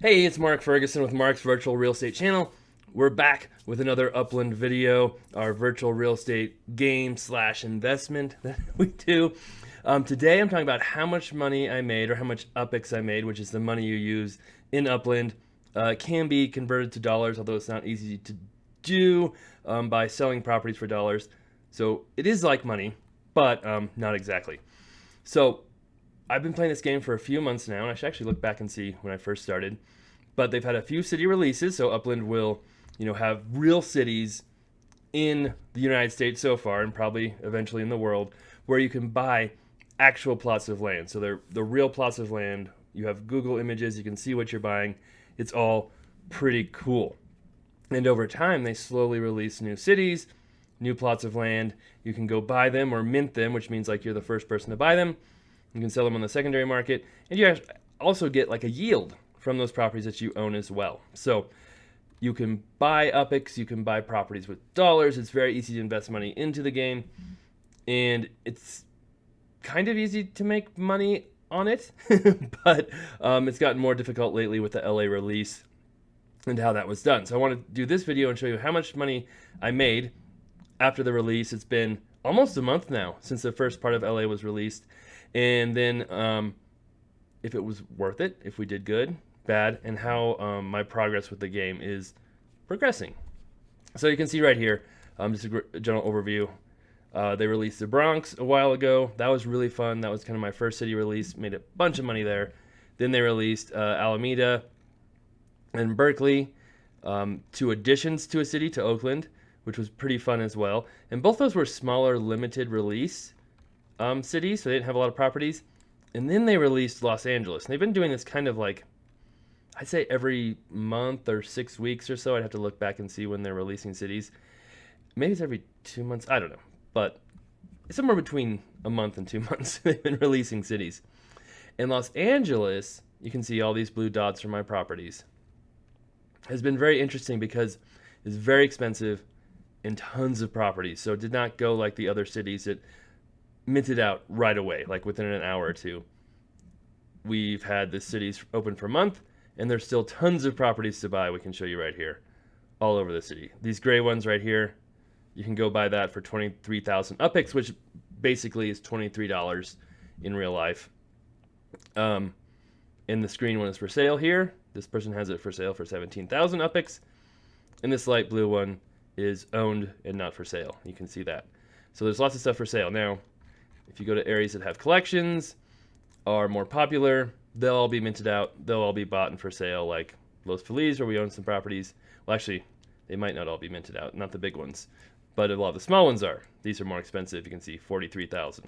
Hey, it's Mark Ferguson with Mark's Virtual Real Estate Channel. We're back with another Upland video, our virtual real estate game slash investment that we do. Today I'm talking about how much money I made, or how much UPX I made, which is the money you use in Upland. It can be converted to dollars, although it's not easy to do by selling properties for dollars. So it is like money, but not exactly. So I've been playing this game for a few months now, and I should actually look back and see when I first started. But they've had a few city releases, so Upland will, have real cities in the United States so far, and probably eventually in the world, where you can buy actual plots of land. So they're the real plots of land. You have Google images, you can see what you're buying. It's all pretty cool. And over time, they slowly release new cities, new plots of land. You can go buy them or mint them, which means like you're the first person to buy them. You can sell them on the secondary market, and you also get like a yield from those properties that you own as well. So you can buy UPX, you can buy properties with dollars. It's very easy to invest money into the game, and it's kind of easy to make money on it, but it's gotten more difficult lately with the LA release and how that was done. So I want to do this video and show you how much money I made after the release. It's been almost a month now since the first part of LA was released. And then if it was worth it, if we did good, bad, and how my progress with the game is progressing. So you can see right here, just a general overview. They released the Bronx a while ago. That was really fun. That was kind of my first city release. Made a bunch of money there. Then they released Alameda and Berkeley, two additions to a city, to Oakland, which was pretty fun as well. And both those were smaller, limited release cities, so they didn't have a lot of properties. And then they released Los Angeles. And they've been doing this kind of like, I'd say every month or 6 weeks or so. I'd have to look back and see when they're releasing cities. Maybe it's every 2 months. I don't know. But it's somewhere between a month and 2 months they've been releasing cities. In Los Angeles, you can see all these blue dots from my properties. Has been very interesting because it's very expensive and tons of properties. So it did not go like the other cities that minted out right away, like within an hour or two. We've had the cities open for a month, and there's still tons of properties to buy. We can show you right here, all over the city. These gray ones right here, you can go buy that for 23,000 UPX, which basically is $23 in real life. And the screen one is for sale here. This person has it for sale for 17,000 UPX. And this light blue one is owned and not for sale. You can see that. So there's lots of stuff for sale. Now, if you go to areas that have collections, are more popular, they'll all be minted out. They'll all be bought and for sale, like Los Feliz, where we own some properties. Well, actually, they might not all be minted out, not the big ones, but a lot of the small ones are. These are more expensive. You can see 43,000.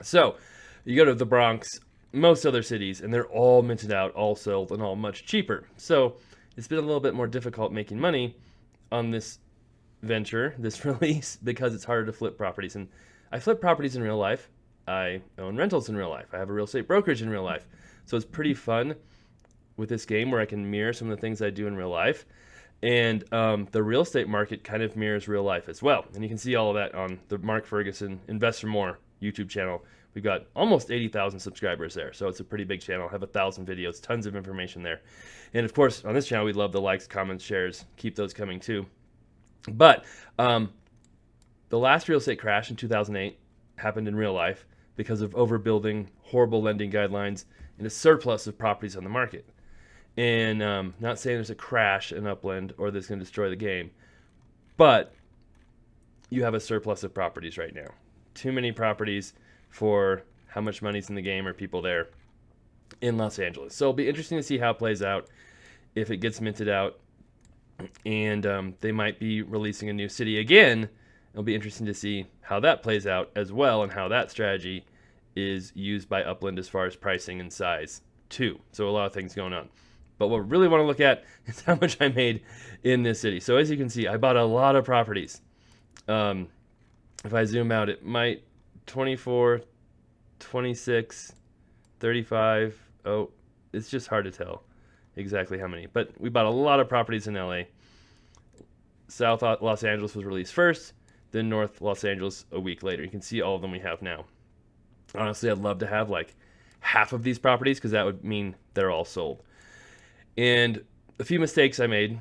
So you go to the Bronx, most other cities, and they're all minted out, all sold, and all much cheaper. So it's been a little bit more difficult making money on this venture, this release, because it's harder to flip properties. And I flip properties in real life. I own rentals in real life. I have a real estate brokerage in real life. So it's pretty fun with this game where I can mirror some of the things I do in real life. And the real estate market kind of mirrors real life as well. And you can see all of that on the Mark Ferguson Invest for More YouTube channel. We've got almost 80,000 subscribers there. So it's a pretty big channel. I have 1,000 videos, tons of information there. And of course, on this channel, we love the likes, comments, shares. Keep those coming too. But the last real estate crash in 2008 happened in real life because of overbuilding, horrible lending guidelines, and a surplus of properties on the market. And not saying there's a crash in Upland or that's going to destroy the game, but you have a surplus of properties right now. Too many properties for how much money's in the game or people there in Los Angeles. So it'll be interesting to see how it plays out, if it gets minted out, and they might be releasing a new city again. It'll be interesting to see how that plays out as well, and how that strategy is used by Upland as far as pricing and size too. So a lot of things going on. But what we really want to look at is how much I made in this city. So as you can see, I bought a lot of properties. If I zoom out, it might 24, 26, 35. Oh, it's just hard to tell exactly how many. But we bought a lot of properties in LA. South Los Angeles was released first, then North Los Angeles a week later. You can see all of them we have now. Honestly, I'd love to have like half of these properties because that would mean they're all sold. And a few mistakes I made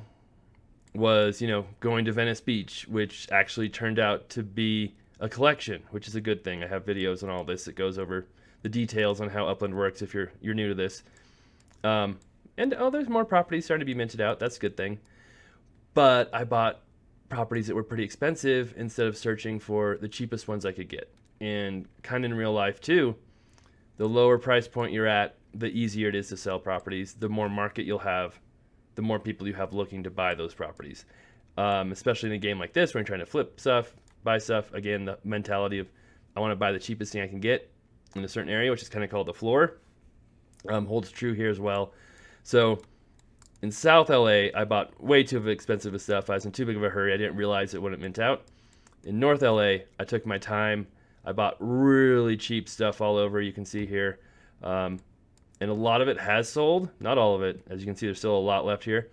was, going to Venice Beach, which actually turned out to be a collection, which is a good thing. I have videos on all this that goes over the details on how Upland works if you're new to this. And there's more properties starting to be minted out. That's a good thing. But I bought properties that were pretty expensive instead of searching for the cheapest ones I could get. And kind of in real life too, the lower price point you're at, the easier it is to sell properties. The more market you'll have, the more people you have looking to buy those properties. Especially in a game like this where you're trying to flip stuff, buy stuff. Again, the mentality of I want to buy the cheapest thing I can get in a certain area, which is kind of called the floor, holds true here as well. So in South LA, I bought way too expensive of stuff. I was in too big of a hurry. I didn't realize it wouldn't mint out. In North LA, I took my time. I bought really cheap stuff all over. You can see here. And a lot of it has sold. Not all of it. As you can see, there's still a lot left here.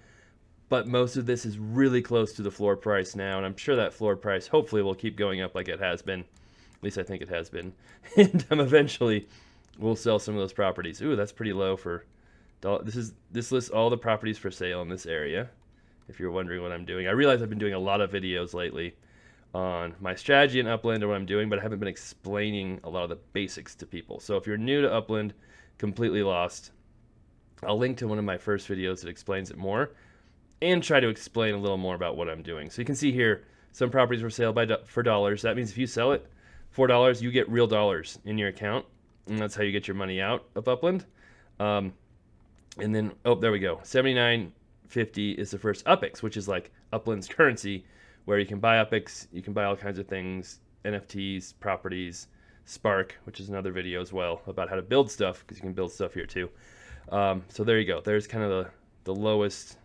But most of this is really close to the floor price now. And I'm sure that floor price hopefully will keep going up like it has been. At least I think it has been. And eventually we'll sell some of those properties. Ooh, that's pretty low for... This lists all the properties for sale in this area, if you're wondering what I'm doing. I realize I've been doing a lot of videos lately on my strategy in Upland or what I'm doing, but I haven't been explaining a lot of the basics to people. So if you're new to Upland, completely lost, I'll link to one of my first videos that explains it more and try to explain a little more about what I'm doing. So you can see here, some properties were sale for dollars. That means if you sell it for $4, you get real dollars in your account, and that's how you get your money out of Upland. And then, there we go. $79.50 is the first UPX, which is like Upland's currency, where you can buy UPX, you can buy all kinds of things, NFTs, properties, Spark, which is another video as well about how to build stuff, because you can build stuff here too. So there you go. There's kind of the lowest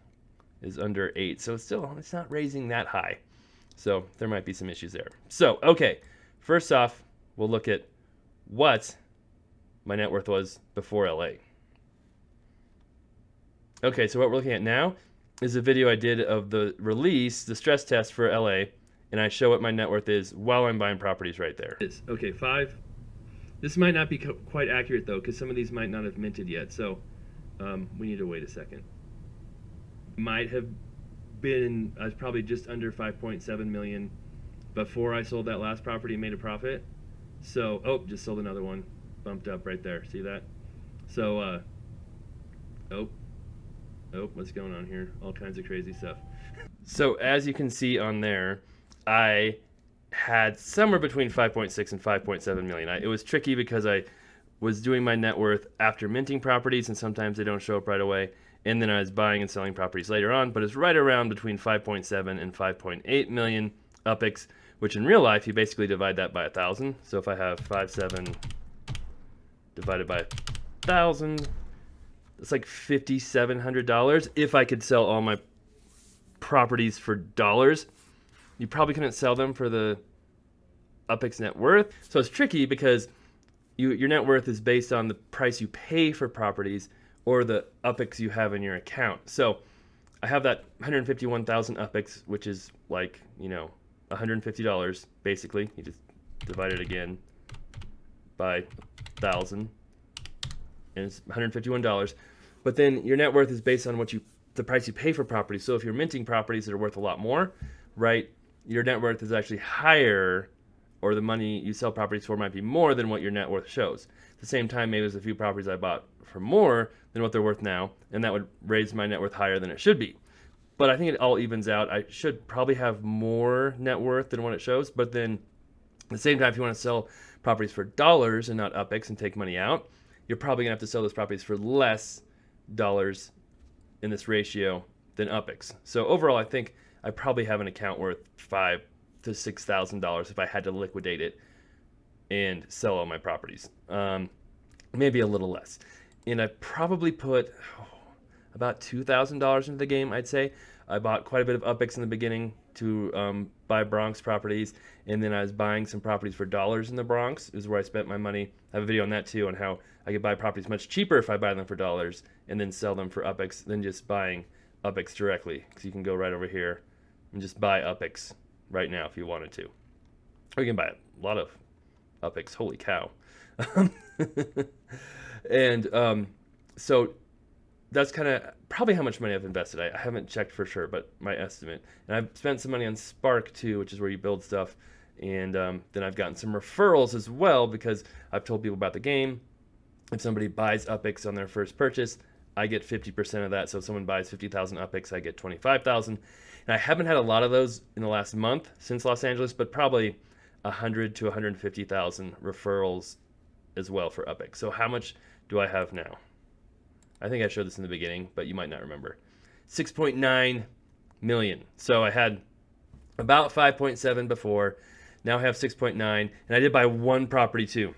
is under 8. So it's not raising that high. So there might be some issues there. So, okay. First off, we'll look at what my net worth was before LA. Okay, so what we're looking at now is a video I did of the release, the stress test for LA, and I show what my net worth is while I'm buying properties right there. Okay, 5. This might not be quite accurate though, because some of these might not have minted yet, so we need to wait a second. Might have been, I was probably just under 5.7 million before I sold that last property and made a profit. So, just sold another one, bumped up right there, see that? So, what's going on here? All kinds of crazy stuff. So as you can see on there, I had somewhere between 5.6 and 5.7 million. It was tricky because I was doing my net worth after minting properties, and sometimes they don't show up right away. And then I was buying and selling properties later on, but it's right around between 5.7 and 5.8 million UPX, which in real life, you basically divide that by 1,000. So if I have 5.7 divided by 1,000, it's like $5,700 if I could sell all my properties for dollars. You probably couldn't sell them for the UPX net worth. So it's tricky because your net worth is based on the price you pay for properties or the UPX you have in your account. So I have that 151,000 UPX, which is like, $150 basically. You just divide it again by 1,000. And it's $151. But then your net worth is based on the price you pay for properties. So if you're minting properties that are worth a lot more, right, your net worth is actually higher, or the money you sell properties for might be more than what your net worth shows. At the same time, maybe there's a few properties I bought for more than what they're worth now, and that would raise my net worth higher than it should be. But I think it all evens out. I should probably have more net worth than what it shows, but then at the same time, if you want to sell properties for dollars and not UPX and take money out, you're probably going to have to sell those properties for less dollars in this ratio than UPX. So overall, I think I probably have an account worth $5,000 to $6,000 if I had to liquidate it and sell all my properties. Maybe a little less. And I probably put about $2,000 into the game, I'd say. I bought quite a bit of UPX in the beginning to buy Bronx properties, and then I was buying some properties for dollars in the Bronx. Is where I spent my money. I have a video on that too, on how I could buy properties much cheaper if I buy them for dollars and then sell them for UPX than just buying UPX directly. Because you can go right over here and just buy UPX right now if you wanted to. Or you can buy a lot of UPX. Holy cow. And so that's kind of probably how much money I've invested. I haven't checked for sure, but my estimate. And I've spent some money on Spark too, which is where you build stuff. And then I've gotten some referrals as well because I've told people about the game. If somebody buys UpX on their first purchase, I get 50% of that. So if someone buys 50,000 UpX, I get 25,000. And I haven't had a lot of those in the last month since Los Angeles, but probably 100 to 150,000 referrals as well for UpX. So how much do I have now? I think I showed this in the beginning, but you might not remember. 6.9 million. So I had about 5.7 before. Now I have 6.9, and I did buy one property too.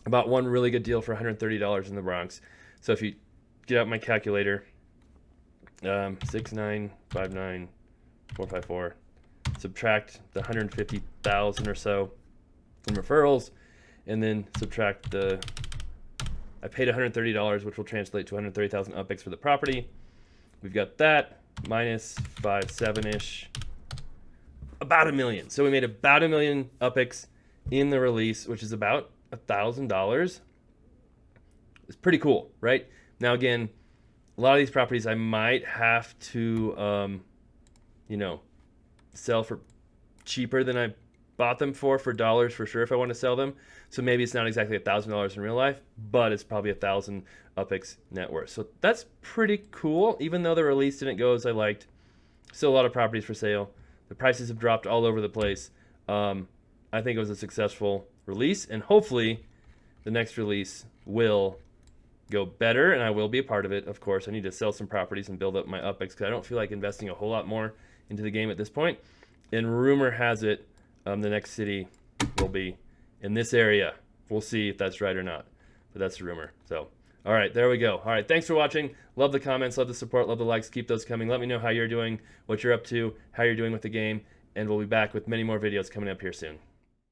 I bought one really good deal for $130 in the Bronx. So if you get out my calculator, 6,959,454, subtract the 150,000 or so in referrals, and then subtract the, I paid $130, which will translate to 130,000 UpX for the property. We've got that minus 5.7-ish, about $1 million. So we made about $1 million UpX in the release, which is about $1,000. It's pretty cool, right? Now again, a lot of these properties I might have to, sell for cheaper than I bought them for dollars for sure if I want to sell them. So maybe it's not exactly $1,000 in real life, but it's probably 1,000 UpX net worth. So that's pretty cool. Even though the release didn't go as I liked, still a lot of properties for sale. The prices have dropped all over the place. I think it was a successful release, and hopefully the next release will go better, and I will be a part of it. Of course, I need to sell some properties and build up my UpX because I don't feel like investing a whole lot more into the game at this point. And rumor has it the next city will be in this area. We'll see if that's right or not, but that's the rumor. So, all right, there we go. All right, thanks for watching. Love the comments, love the support, love the likes. Keep those coming. Let me know how you're doing, what you're up to, how you're doing with the game, and we'll be back with many more videos coming up here soon.